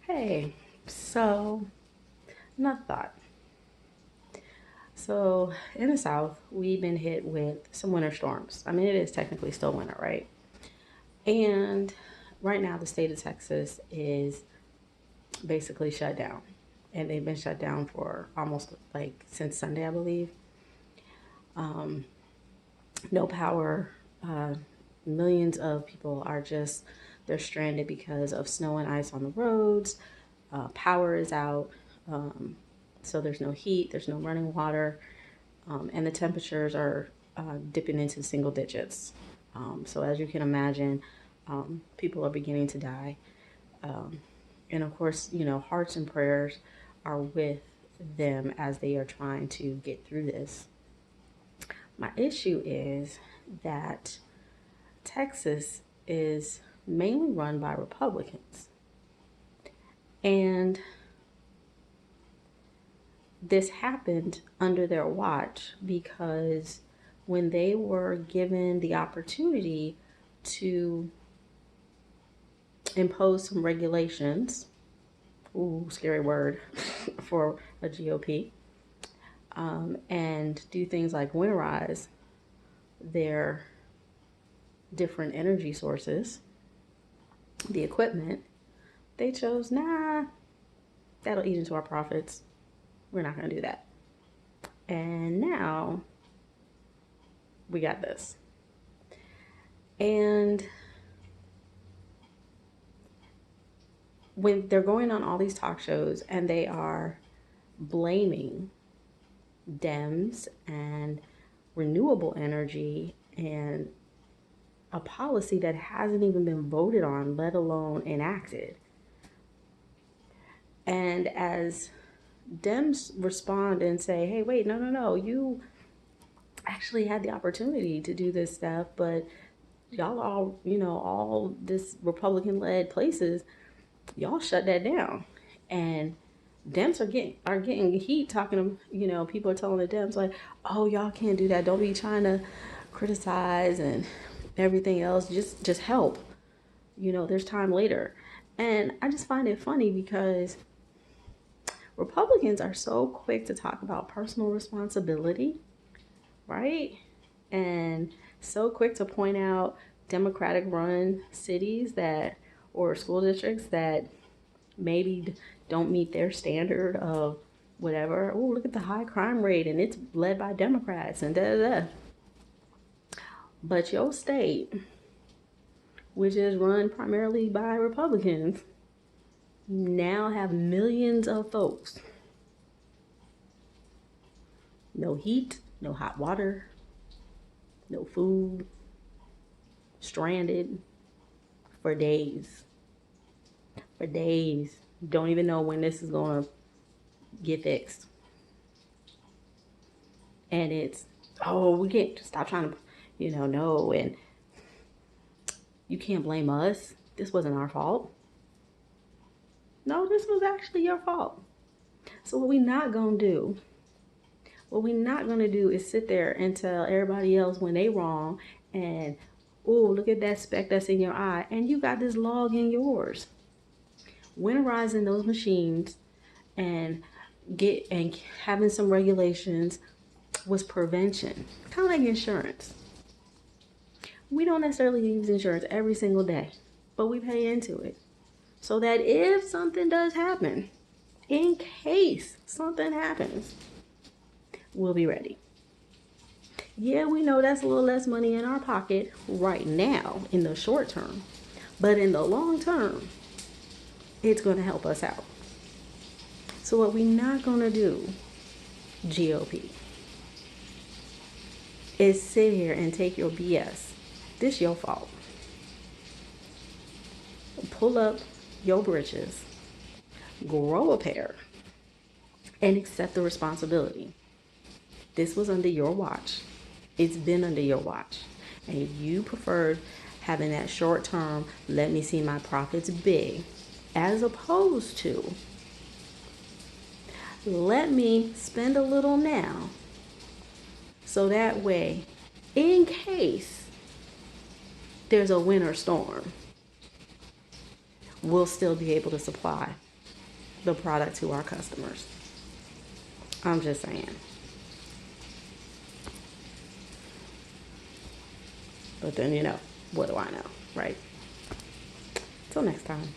Hey, so another thought. So in the South, we've been hit with some winter storms. I mean, it is technically still winter, right? And right now, the state of Texas is basically shut down. And they've been shut down for almost like since Sunday, I believe. Um, no power. Uh, Millions of people are just, they're stranded because of snow and ice on the roads. Power is out. So there's no heat, there's no running water, and the temperatures are dipping into single digits. So as you can imagine, people are beginning to die. Um, and of course, hearts and prayers are with them as they are trying to get through this. My issue is that Texas is mainly run by Republicans. And this happened under their watch because when they were given the opportunity to impose some regulations, ooh, scary word for a GOP, and do things like winterize their different energy sources, the equipment, they chose, nah, that'll eat into our profits. We're not going to do that. And now we got this. And when they're going on all these talk shows and they are blaming Dems and renewable energy and a policy that hasn't even been voted on, let alone enacted. And as Dems respond and say, hey, wait, no, you actually had the opportunity to do this stuff, but y'all all this Republican led places, y'all shut that down. And Dems are getting heat talking to, people are telling the Dems like, oh, y'all can't do that. Don't be trying to criticize and everything else. Just help. There's time later. And I just find it funny because Republicans are so quick to talk about personal responsibility, right? And so quick to point out Democratic run cities that or school districts that maybe don't meet their standard of whatever. Oh, look at the high crime rate and it's led by Democrats and da da da. But your state, which is run primarily by Republicans, now have millions of folks. No heat, no hot water, no food, stranded for days. For days. Don't even know when this is going to get fixed. And it's, oh, we can't stop trying to, no. And you can't blame us. This wasn't our fault. No, this was actually your fault. So what we not going to do, is sit there and tell everybody else when they wrong and, oh, look at that speck that's in your eye. And you got this log in yours. Winterizing those machines and having some regulations was prevention. Kind of like insurance. We don't necessarily use insurance every single day, but we pay into it so that if something does happen, in case something happens, we'll be ready. Yeah, we know that's a little less money in our pocket right now in the short term, but in the long term, it's going to help us out. So what we're not going to do, GOP, is sit here and take your BS. This your fault. Pull up your britches, grow a pair, and accept the responsibility. This was under your watch. It's been under your watch. And if you preferred having that short term, let me see my profits big, as opposed to let me spend a little now so that way, in case there's a winter storm, we'll still be able to supply the product to our customers. I'm just saying. But then, what do I know, right? Till next time.